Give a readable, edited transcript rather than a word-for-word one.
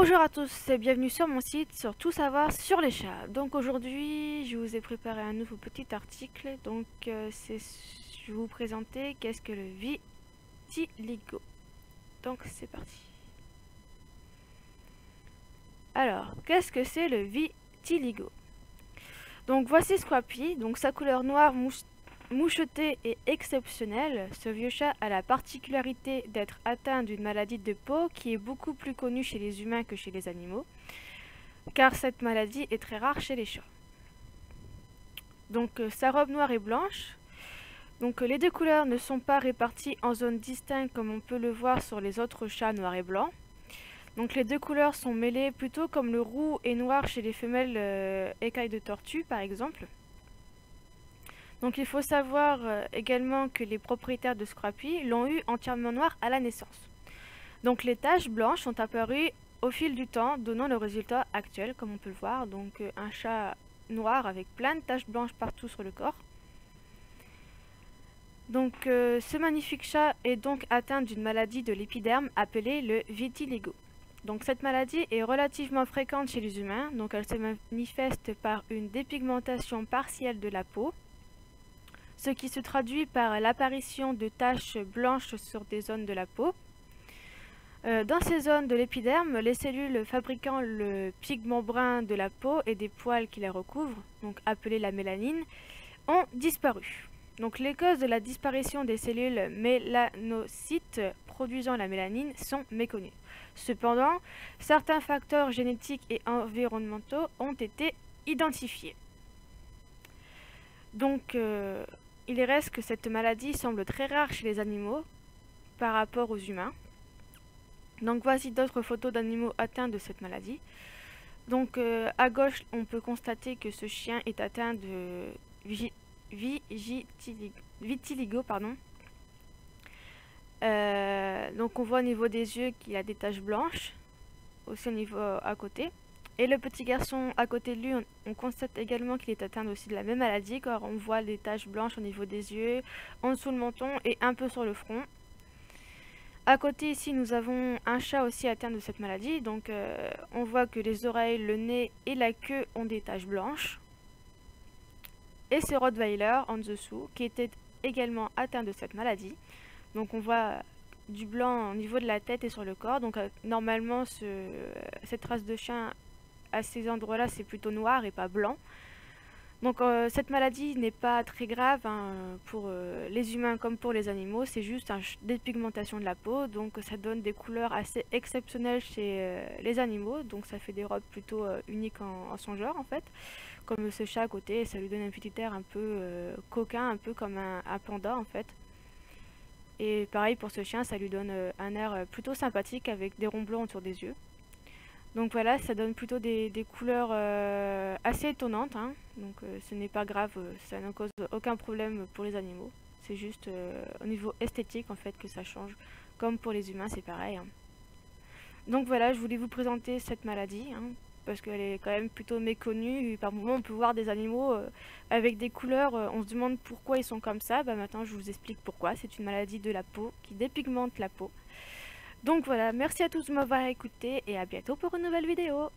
Bonjour à tous et bienvenue sur mon site sur tout savoir sur les chats. Donc aujourd'hui je vous ai préparé un nouveau petit article. Donc je vais vous présenter qu'est-ce que le vitiligo. Donc c'est parti. Alors qu'est-ce que c'est le vitiligo? Donc voici Scrappy. Donc sa couleur noire mouchetée est exceptionnelle. Ce vieux chat a la particularité d'être atteint d'une maladie de peau qui est beaucoup plus connue chez les humains que chez les animaux, car cette maladie est très rare chez les chats. Donc sa robe noire et blanche. Donc les deux couleurs ne sont pas réparties en zones distinctes comme on peut le voir sur les autres chats noirs et blancs. Donc les deux couleurs sont mêlées plutôt comme le roux et noir chez les femelles écailles de tortue par exemple. Donc il faut savoir également que les propriétaires de Scrappy l'ont eu entièrement noir à la naissance. Donc les taches blanches sont apparues au fil du temps, donnant le résultat actuel comme on peut le voir. Donc un chat noir avec plein de taches blanches partout sur le corps. Donc ce magnifique chat est donc atteint d'une maladie de l'épiderme appelée le vitiligo. Donc cette maladie est relativement fréquente chez les humains, donc elle se manifeste par une dépigmentation partielle de la peau, ce qui se traduit par l'apparition de taches blanches sur des zones de la peau. Dans ces zones de l'épiderme, les cellules fabriquant le pigment brun de la peau et des poils qui la recouvrent, donc appelées la mélanine, ont disparu. Donc les causes de la disparition des cellules mélanocytes produisant la mélanine sont méconnues. Cependant, certains facteurs génétiques et environnementaux ont été identifiés. Donc il reste que cette maladie semble très rare chez les animaux par rapport aux humains. Donc voici d'autres photos d'animaux atteints de cette maladie. Donc à gauche, on peut constater que ce chien est atteint de vitiligo. Donc on voit au niveau des yeux qu'il a des taches blanches, aussi au niveau à côté. Et le petit garçon à côté de lui, on constate également qu'il est atteint aussi de la même maladie, car on voit des taches blanches au niveau des yeux, en dessous le menton et un peu sur le front. À côté ici, nous avons un chat aussi atteint de cette maladie. Donc on voit que les oreilles, le nez et la queue ont des taches blanches. Et ce Rottweiler en dessous, qui était également atteint de cette maladie. Donc on voit du blanc au niveau de la tête et sur le corps. Donc normalement, cette race de chien, à ces endroits-là, c'est plutôt noir et pas blanc. Donc cette maladie n'est pas très grave pour les humains comme pour les animaux, c'est juste une dépigmentation de la peau, donc ça donne des couleurs assez exceptionnelles chez les animaux, donc ça fait des robes plutôt uniques en son genre en fait, comme ce chat à côté, ça lui donne un petit air un peu coquin, un peu comme un panda en fait. Et pareil pour ce chien, ça lui donne un air plutôt sympathique avec des ronds blancs autour des yeux. Donc voilà, ça donne plutôt des couleurs assez étonnantes, hein. Donc ce n'est pas grave, ça ne cause aucun problème pour les animaux. C'est juste au niveau esthétique en fait que ça change, comme pour les humains c'est pareil, hein. Donc voilà, je voulais vous présenter cette maladie, hein, parce qu'elle est quand même plutôt méconnue. Par moments on peut voir des animaux avec des couleurs, on se demande pourquoi ils sont comme ça. Bah maintenant je vous explique pourquoi. C'est une maladie de la peau qui dépigmente la peau. Donc voilà, merci à tous de m'avoir écouté et à bientôt pour une nouvelle vidéo.